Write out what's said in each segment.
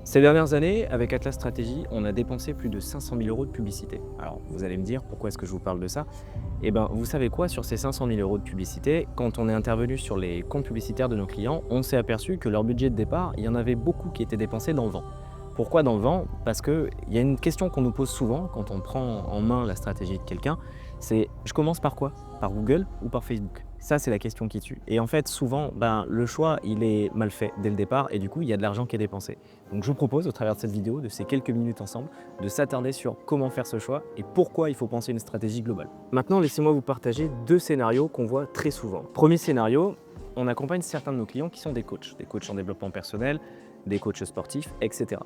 Ces dernières années, avec Atlas Stratégie, on a dépensé plus de 500 000 € de publicité. Alors, vous allez me dire, pourquoi est-ce que je vous parle de ça? Eh bien, vous savez quoi, sur ces 500 000 € de publicité, quand on est intervenu sur les comptes publicitaires de nos clients, on s'est aperçu que leur budget de départ, il y en avait beaucoup qui étaient dépensés dans le vent. Pourquoi dans le vent? Parce qu'il y a une question qu'on nous pose souvent quand on prend en main la stratégie de quelqu'un, c'est je commence par quoi? Par Google ou par Facebook? Ça, c'est la question qui tue. Et en fait, souvent, le choix, il est mal fait dès le départ et du coup, il y a de l'argent qui est dépensé. Donc je vous propose, au travers de cette vidéo, de ces quelques minutes ensemble, de s'attarder sur comment faire ce choix et pourquoi il faut penser une stratégie globale. Maintenant, laissez-moi vous partager deux scénarios qu'on voit très souvent. Premier scénario, on accompagne certains de nos clients qui sont des coachs en développement personnel, des coachs sportifs, etc.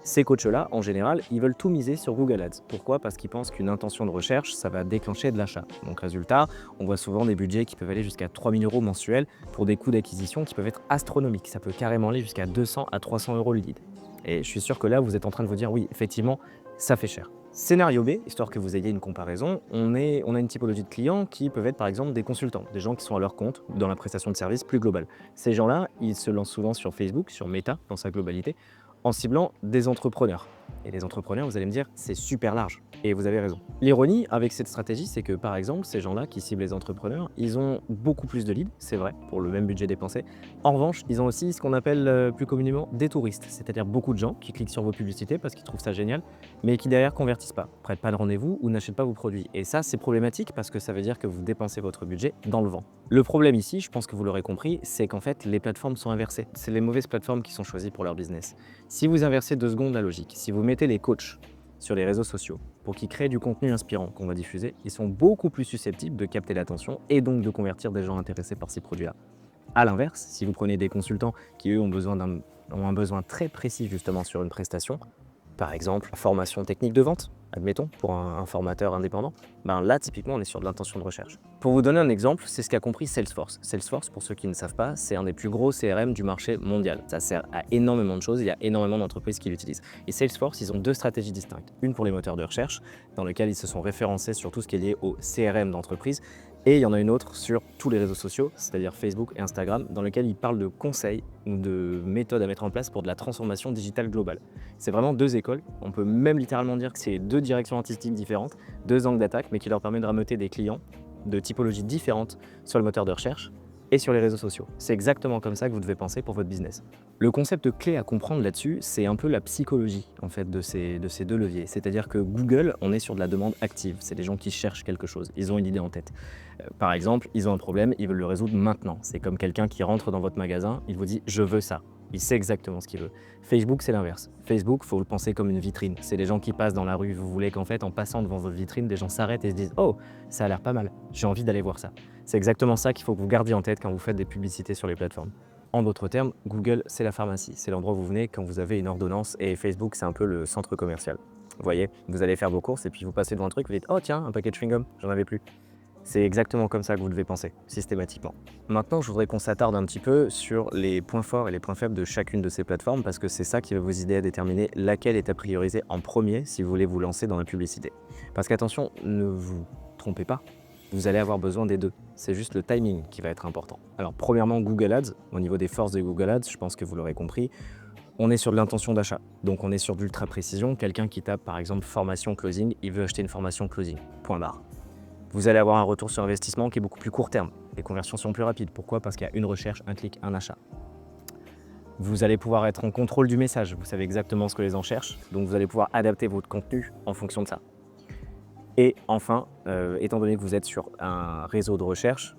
Ces coachs-là, en général, ils veulent tout miser sur Google Ads. Pourquoi? Parce qu'ils pensent qu'une intention de recherche, ça va déclencher de l'achat. Donc résultat, on voit souvent des budgets qui peuvent aller jusqu'à 3 000 € mensuels pour des coûts d'acquisition qui peuvent être astronomiques. Ça peut carrément aller jusqu'à 200 à 300 € le lead. Et je suis sûr que là, vous êtes en train de vous dire, oui, effectivement, ça fait cher. Scénario B, histoire que vous ayez une comparaison, on a une typologie de clients qui peuvent être par exemple des consultants, des gens qui sont à leur compte dans la prestation de services plus globale. Ces gens-là, ils se lancent souvent sur Facebook, sur Meta dans sa globalité, en ciblant des entrepreneurs. Et les entrepreneurs, vous allez me dire, c'est super large. Et vous avez raison. L'ironie avec cette stratégie, c'est que par exemple, ces gens-là qui ciblent les entrepreneurs, ils ont beaucoup plus de leads, c'est vrai, pour le même budget dépensé. En revanche, ils ont aussi ce qu'on appelle plus communément des touristes, c'est-à-dire beaucoup de gens qui cliquent sur vos publicités parce qu'ils trouvent ça génial, mais qui derrière convertissent pas, prennent pas de rendez-vous ou n'achètent pas vos produits. Et ça, c'est problématique parce que ça veut dire que vous dépensez votre budget dans le vent. Le problème ici, je pense que vous l'aurez compris, c'est qu'en fait, les plateformes sont inversées. C'est les mauvaises plateformes qui sont choisies pour leur business. Si vous inversez 2 secondes la logique, si vous mettez les coachs sur les réseaux sociaux pour qu'ils créent du contenu inspirant qu'on va diffuser, ils sont beaucoup plus susceptibles de capter l'attention et donc de convertir des gens intéressés par ces produits-là. À l'inverse, si vous prenez des consultants qui, eux, ont un besoin très précis justement sur une prestation, par exemple, la formation technique de vente, admettons, pour un formateur indépendant, là, typiquement, on est sur de l'intention de recherche. Pour vous donner un exemple, c'est ce qu'a compris Salesforce. Salesforce, pour ceux qui ne savent pas, c'est un des plus gros CRM du marché mondial. Ça sert à énormément de choses, il y a énormément d'entreprises qui l'utilisent. Et Salesforce, ils ont deux stratégies distinctes. Une pour les moteurs de recherche, dans lequel ils se sont référencés sur tout ce qui est lié au CRM d'entreprise, et il y en a une autre sur tous les réseaux sociaux, c'est-à-dire Facebook et Instagram, dans lequel ils parlent de conseils ou de méthodes à mettre en place pour de la transformation digitale globale. C'est vraiment deux écoles, on peut même littéralement dire que c'est deux directions artistiques différentes, deux angles d'attaque, mais qui leur permet de rameuter des clients de typologies différentes sur le moteur de recherche et sur les réseaux sociaux. C'est exactement comme ça que vous devez penser pour votre business. Le concept clé à comprendre là-dessus, c'est un peu la psychologie en fait de ces deux leviers. C'est-à-dire que Google, on est sur de la demande active. C'est des gens qui cherchent quelque chose, ils ont une idée en tête. Par exemple, ils ont un problème, ils veulent le résoudre maintenant. C'est comme quelqu'un qui rentre dans votre magasin, il vous dit « je veux ça ». Il sait exactement ce qu'il veut. Facebook, c'est l'inverse. Facebook, il faut le penser comme une vitrine. C'est des gens qui passent dans la rue. Vous voulez qu'en fait, en passant devant votre vitrine, des gens s'arrêtent et se disent « oh, ça a l'air pas mal, j'ai envie d'aller voir ça ». C'est exactement ça qu'il faut que vous gardiez en tête quand vous faites des publicités sur les plateformes. En d'autres termes, Google, c'est la pharmacie. C'est l'endroit où vous venez quand vous avez une ordonnance et Facebook, c'est un peu le centre commercial. Vous voyez, vous allez faire vos courses et puis vous passez devant un truc, vous dites « oh tiens, un paquet de chewing-gum, j'en avais plus ». C'est exactement comme ça que vous devez penser, systématiquement. Maintenant, je voudrais qu'on s'attarde un petit peu sur les points forts et les points faibles de chacune de ces plateformes parce que c'est ça qui va vous aider à déterminer laquelle est à prioriser en premier si vous voulez vous lancer dans la publicité. Parce qu'attention, ne vous trompez pas, vous allez avoir besoin des deux. C'est juste le timing qui va être important. Alors premièrement, Google Ads, au niveau des forces de Google Ads, je pense que vous l'aurez compris, on est sur de l'intention d'achat. Donc on est sur de l'ultra précision. Quelqu'un qui tape par exemple formation closing, il veut acheter une formation closing, point barre. Vous allez avoir un retour sur investissement qui est beaucoup plus court terme. Les conversions sont plus rapides. Pourquoi? Parce qu'il y a une recherche, un clic, un achat. Vous allez pouvoir être en contrôle du message. Vous savez exactement ce que les gens cherchent. Donc vous allez pouvoir adapter votre contenu en fonction de ça. Et enfin, étant donné que vous êtes sur un réseau de recherche,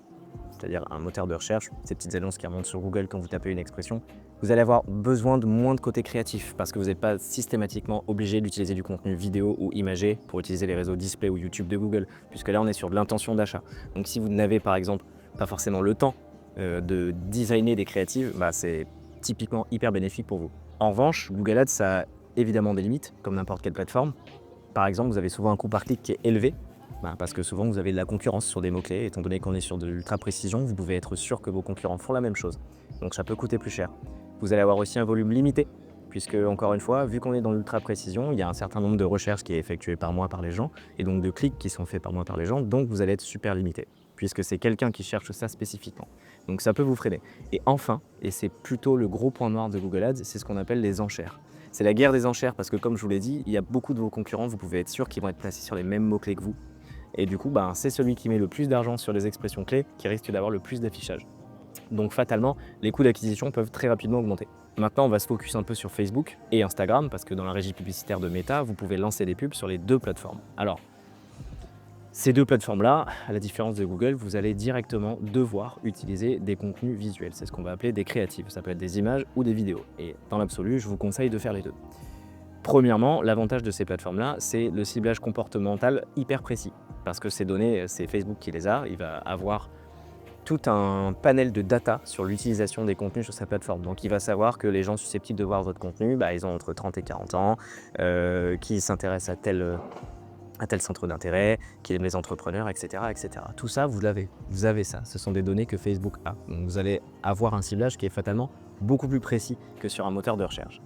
c'est-à-dire un moteur de recherche, ces petites annonces qui remontent sur Google quand vous tapez une expression, vous allez avoir besoin de moins de côté créatif parce que vous n'êtes pas systématiquement obligé d'utiliser du contenu vidéo ou imagé pour utiliser les réseaux display ou YouTube de Google, puisque là on est sur de l'intention d'achat. Donc si vous n'avez par exemple pas forcément le temps de designer des créatives, c'est typiquement hyper bénéfique pour vous. En revanche, Google Ads, ça a évidemment des limites, comme n'importe quelle plateforme. Par exemple, vous avez souvent un coût par clic qui est élevé, parce que souvent vous avez de la concurrence sur des mots-clés. Étant donné qu'on est sur de l'ultra précision, vous pouvez être sûr que vos concurrents font la même chose. Donc ça peut coûter plus cher. Vous allez avoir aussi un volume limité, puisque encore une fois, vu qu'on est dans l'ultra précision, il y a un certain nombre de recherches qui est effectué par mois par les gens, et donc de clics qui sont faits par mois par les gens, donc vous allez être super limité, puisque c'est quelqu'un qui cherche ça spécifiquement. Donc ça peut vous freiner. Et enfin, et c'est plutôt le gros point noir de Google Ads, c'est ce qu'on appelle les enchères. C'est la guerre des enchères parce que comme je vous l'ai dit, il y a beaucoup de vos concurrents, vous pouvez être sûr qu'ils vont être placés sur les mêmes mots-clés que vous. Et du coup, ben, c'est celui qui met le plus d'argent sur les expressions clés qui risque d'avoir le plus d'affichage. Donc fatalement, les coûts d'acquisition peuvent très rapidement augmenter. Maintenant, on va se focus un peu sur Facebook et Instagram parce que dans la régie publicitaire de Meta, vous pouvez lancer des pubs sur les deux plateformes. Alors, ces deux plateformes-là, à la différence de Google, vous allez directement devoir utiliser des contenus visuels. C'est ce qu'on va appeler des créatives. Ça peut être des images ou des vidéos. Et dans l'absolu, je vous conseille de faire les deux. Premièrement, l'avantage de ces plateformes-là, c'est le ciblage comportemental hyper précis. Parce que ces données, c'est Facebook qui les a. Il va avoir tout un panel de data sur l'utilisation des contenus sur sa plateforme. Donc il va savoir que les gens susceptibles de voir votre contenu, ils ont entre 30 et 40 ans, qui s'intéressent à tel centre d'intérêt, qui aiment les entrepreneurs, etc., etc. Tout ça, vous l'avez. Vous avez ça. Ce sont des données que Facebook a. Donc vous allez avoir un ciblage qui est fatalement beaucoup plus précis que sur un moteur de recherche.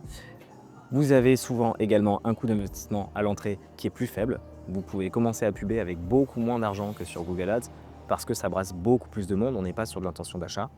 Vous avez souvent également un coût d'investissement à l'entrée qui est plus faible. Vous pouvez commencer à puber avec beaucoup moins d'argent que sur Google Ads parce que ça brasse beaucoup plus de monde. On n'est pas sur de l'intention d'achat.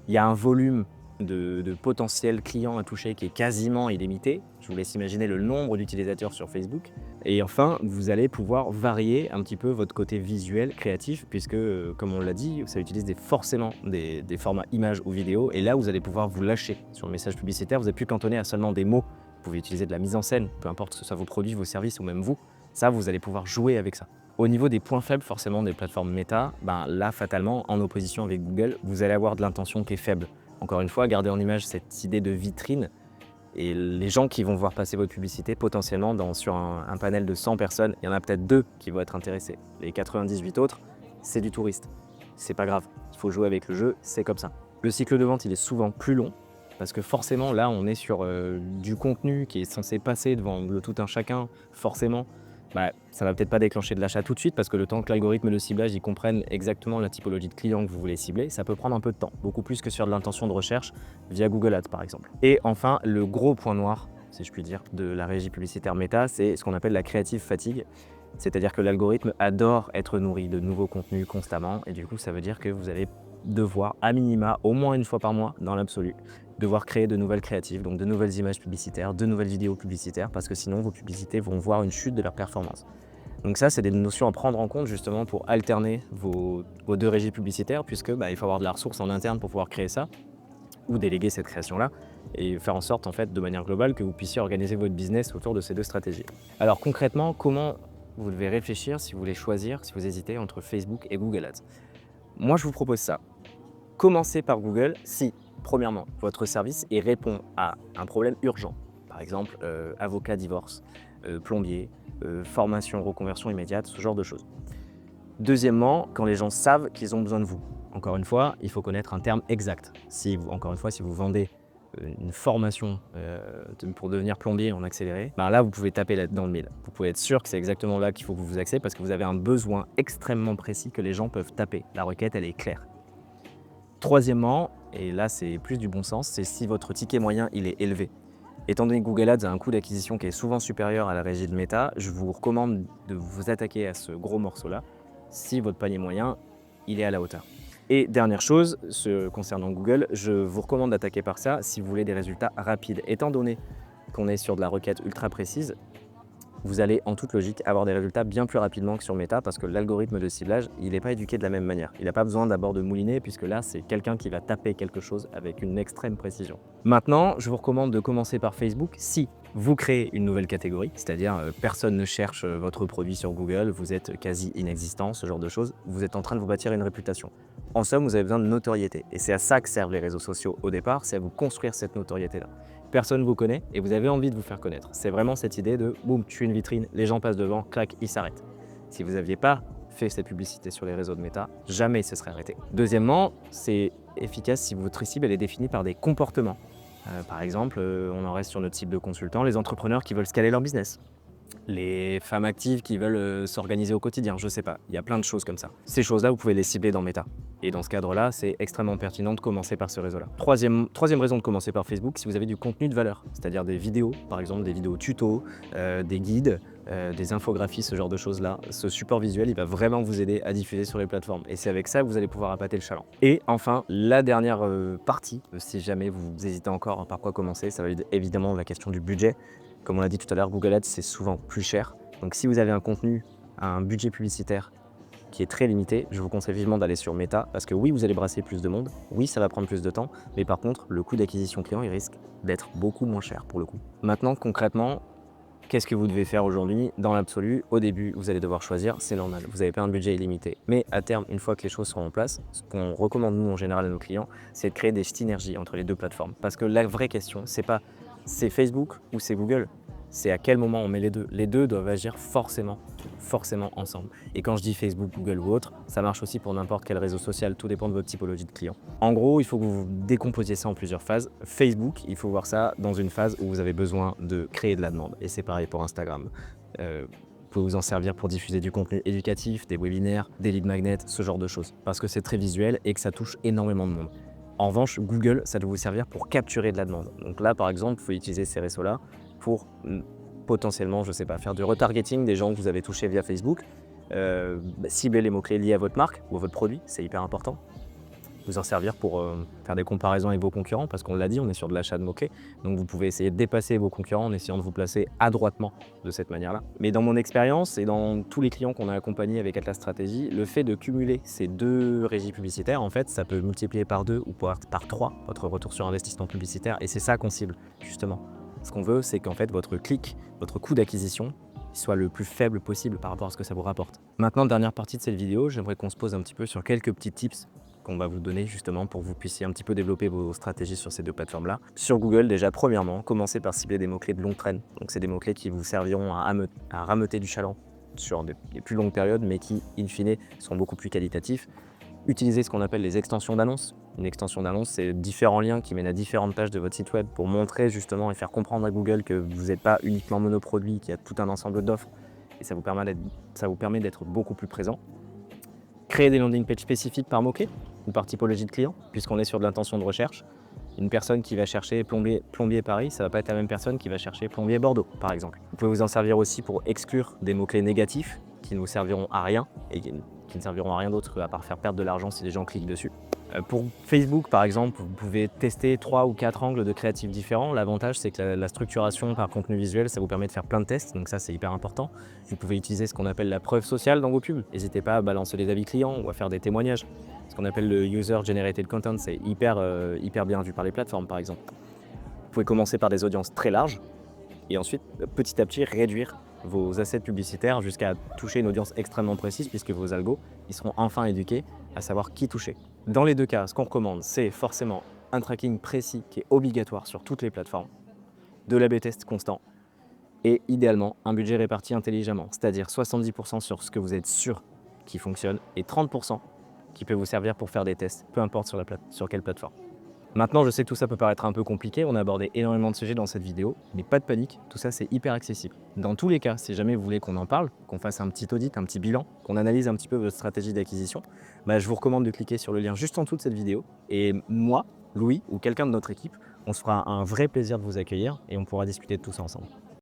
Il y a un volume de potentiels clients à toucher qui est quasiment illimité. Je vous laisse imaginer le nombre d'utilisateurs sur Facebook. Et enfin, vous allez pouvoir varier un petit peu votre côté visuel, créatif, puisque, comme on l'a dit, ça utilise forcément des formats images ou vidéos. Et là, vous allez pouvoir vous lâcher sur le message publicitaire. Vous n'êtes plus cantonné à seulement des mots. Vous pouvez utiliser de la mise en scène, peu importe que ce soit vos produits, vos services ou même vous. Ça, vous allez pouvoir jouer avec ça. Au niveau des points faibles, forcément, des plateformes méta, là, fatalement, en opposition avec Google, vous allez avoir de l'intention qui est faible. Encore une fois, gardez en image cette idée de vitrine et les gens qui vont voir passer votre publicité, potentiellement, sur un panel de 100 personnes, il y en a peut-être 2 qui vont être intéressés. Les 98 autres, c'est du touriste. C'est pas grave, il faut jouer avec le jeu, c'est comme ça. Le cycle de vente, il est souvent plus long parce que forcément, là, on est sur du contenu qui est censé passer devant le tout un chacun, forcément. Ça va peut-être pas déclencher de l'achat tout de suite parce que le temps que l'algorithme de ciblage il comprenne exactement la typologie de clients que vous voulez cibler, ça peut prendre un peu de temps, beaucoup plus que sur de l'intention de recherche via Google Ads par exemple. Et enfin, le gros point noir, si je puis dire, de la régie publicitaire Meta, c'est ce qu'on appelle la creative fatigue. C'est-à-dire que l'algorithme adore être nourri de nouveaux contenus constamment et du coup ça veut dire que vous allez devoir à minima, au moins une fois par mois dans l'absolu, devoir créer de nouvelles créatives, donc de nouvelles images publicitaires, de nouvelles vidéos publicitaires, parce que sinon vos publicités vont voir une chute de leur performance. Donc ça, c'est des notions à prendre en compte justement pour alterner vos deux régies publicitaires, puisque il faut avoir de la ressource en interne pour pouvoir créer ça, ou déléguer cette création-là, et faire en sorte en fait de manière globale que vous puissiez organiser votre business autour de ces deux stratégies. Alors concrètement, comment vous devez réfléchir si vous voulez choisir, si vous hésitez entre Facebook et Google Ads? Moi, je vous propose ça. Commencez par Google si, premièrement, votre service il répond à un problème urgent. Par exemple, avocat divorce, plombier, formation, reconversion immédiate, ce genre de choses. Deuxièmement, quand les gens savent qu'ils ont besoin de vous. Encore une fois, il faut connaître un terme exact. Si vous vendez une formation pour devenir plombier en accéléré, là, vous pouvez taper dans le mille. Vous pouvez être sûr que c'est exactement là qu'il faut que vous vous axez parce que vous avez un besoin extrêmement précis que les gens peuvent taper. La requête, elle est claire. Troisièmement, et là c'est plus du bon sens, c'est si votre ticket moyen il est élevé. Étant donné que Google Ads a un coût d'acquisition qui est souvent supérieur à la régie de Meta, je vous recommande de vous attaquer à ce gros morceau-là si votre panier moyen il est à la hauteur. Et dernière chose, concernant Google, je vous recommande d'attaquer par ça si vous voulez des résultats rapides. Étant donné qu'on est sur de la requête ultra précise, vous allez en toute logique avoir des résultats bien plus rapidement que sur Meta parce que l'algorithme de ciblage, il n'est pas éduqué de la même manière. Il n'a pas besoin d'abord de mouliner puisque là, c'est quelqu'un qui va taper quelque chose avec une extrême précision. Maintenant, je vous recommande de commencer par Facebook si vous créez une nouvelle catégorie, c'est-à-dire personne ne cherche votre produit sur Google, vous êtes quasi inexistant, ce genre de choses, vous êtes en train de vous bâtir une réputation. En somme, vous avez besoin de notoriété et c'est à ça que servent les réseaux sociaux au départ, c'est à vous construire cette notoriété-là. Personne ne vous connaît et vous avez envie de vous faire connaître. C'est vraiment cette idée de boum, je suis une vitrine, les gens passent devant, clac, ils s'arrêtent. Si vous n'aviez pas fait cette publicité sur les réseaux de Meta, jamais il se serait arrêté. Deuxièmement, c'est efficace si votre cible elle est définie par des comportements. Par exemple, on en reste sur notre cible de consultants, les entrepreneurs qui veulent scaler leur business. Les femmes actives qui veulent s'organiser au quotidien, je sais pas, il y a plein de choses comme ça. Ces choses-là, vous pouvez les cibler dans Meta. Et dans ce cadre-là, c'est extrêmement pertinent de commencer par ce réseau-là. Troisième raison de commencer par Facebook, si vous avez du contenu de valeur, c'est-à-dire des vidéos, par exemple des vidéos tutos, des guides, des infographies, ce genre de choses-là. Ce support visuel, il va vraiment vous aider à diffuser sur les plateformes. Et c'est avec ça que vous allez pouvoir appâter le chaland. Et enfin, la dernière partie, si jamais vous hésitez encore par quoi commencer, ça va être évidemment la question du budget. Comme on l'a dit tout à l'heure, Google Ads, c'est souvent plus cher. Donc si vous avez un contenu, un budget publicitaire qui est très limité, je vous conseille vivement d'aller sur Meta parce que oui, vous allez brasser plus de monde, oui, ça va prendre plus de temps, mais par contre, le coût d'acquisition client, il risque d'être beaucoup moins cher pour le coup. Maintenant, concrètement, qu'est-ce que vous devez faire aujourd'hui? Dans l'absolu, au début, vous allez devoir choisir, c'est normal, vous n'avez pas un budget illimité. Mais à terme, une fois que les choses seront en place, ce qu'on recommande nous en général à nos clients, c'est de créer des synergies entre les deux plateformes. Parce que la vraie question, c'est pas c'est Facebook ou c'est Google, c'est à quel moment on met les deux. Les deux doivent agir forcément ensemble. Et quand je dis Facebook, Google ou autre, ça marche aussi pour n'importe quel réseau social, tout dépend de votre typologie de client. En gros, il faut que vous décomposiez ça en plusieurs phases. Facebook, il faut voir ça dans une phase où vous avez besoin de créer de la demande. Et c'est pareil pour Instagram. Vous pouvez vous en servir pour diffuser du contenu éducatif, des webinaires, des lead magnets, ce genre de choses. Parce que c'est très visuel et que ça touche énormément de monde. En revanche, Google, ça doit vous servir pour capturer de la demande. Donc là, par exemple, il faut utiliser ces réseaux-là pour potentiellement, je sais pas, faire du retargeting des gens que vous avez touchés via Facebook, cibler les mots-clés liés à votre marque ou à votre produit, c'est hyper important. Vous en servir pour faire des comparaisons avec vos concurrents, parce qu'on l'a dit, on est sur de l'achat de mots-clés, donc vous pouvez essayer de dépasser vos concurrents en essayant de vous placer adroitement de cette manière-là. Mais dans mon expérience et dans tous les clients qu'on a accompagnés avec Atlas Stratégie, le fait de cumuler ces deux régies publicitaires, en fait, ça peut multiplier par 2 ou par 3 votre retour sur investissement publicitaire, et c'est ça qu'on cible, justement. Ce qu'on veut, c'est qu'en fait, votre clic, votre coût d'acquisition, soit le plus faible possible par rapport à ce que ça vous rapporte. Maintenant, dernière partie de cette vidéo, j'aimerais qu'on se pose un petit peu sur quelques petits tips qu'on va vous donner justement pour que vous puissiez un petit peu développer vos stratégies sur ces deux plateformes-là. Sur Google, déjà, premièrement, commencez par cibler des mots-clés de longue traîne. Donc, c'est des mots-clés qui vous serviront à rameuter du chaland sur des plus longues périodes, mais qui, in fine, sont beaucoup plus qualitatifs. Utilisez ce qu'on appelle les extensions d'annonces. Une extension d'annonce, c'est différents liens qui mènent à différentes pages de votre site web pour montrer justement et faire comprendre à Google que vous n'êtes pas uniquement monoproduit, qu'il y a tout un ensemble d'offres et ça vous permet d'être beaucoup plus présent. Créer des landing pages spécifiques par mot-clé ou par typologie de client, puisqu'on est sur de l'intention de recherche. Une personne qui va chercher plombier Paris, ça ne va pas être la même personne qui va chercher plombier Bordeaux, par exemple. Vous pouvez vous en servir aussi pour exclure des mots-clés négatifs qui ne vous serviront à rien et qui ne serviront à rien d'autre à part faire perdre de l'argent si les gens cliquent dessus. Pour Facebook, par exemple, vous pouvez tester 3 ou 4 angles de créatifs différents. L'avantage, c'est que la structuration par contenu visuel, ça vous permet de faire plein de tests, donc ça, c'est hyper important. Vous pouvez utiliser ce qu'on appelle la preuve sociale dans vos pubs. N'hésitez pas à balancer des avis clients ou à faire des témoignages. Ce qu'on appelle le User Generated Content, c'est hyper bien vu par les plateformes, par exemple. Vous pouvez commencer par des audiences très larges et ensuite, petit à petit, réduire vos assets publicitaires jusqu'à toucher une audience extrêmement précise puisque vos algos, ils seront enfin éduqués à savoir qui toucher. Dans les deux cas, ce qu'on recommande, c'est forcément un tracking précis qui est obligatoire sur toutes les plateformes, de l'A/B test constant et idéalement un budget réparti intelligemment, c'est-à-dire 70% sur ce que vous êtes sûr qui fonctionne et 30% qui peut vous servir pour faire des tests, peu importe sur quelle plateforme. Maintenant, je sais que tout ça peut paraître un peu compliqué, on a abordé énormément de sujets dans cette vidéo, mais pas de panique, tout ça c'est hyper accessible. Dans tous les cas, si jamais vous voulez qu'on en parle, qu'on fasse un petit audit, un petit bilan, qu'on analyse un petit peu votre stratégie d'acquisition, je vous recommande de cliquer sur le lien juste en dessous de cette vidéo, et moi, Louis, ou quelqu'un de notre équipe, on se fera un vrai plaisir de vous accueillir et on pourra discuter de tout ça ensemble.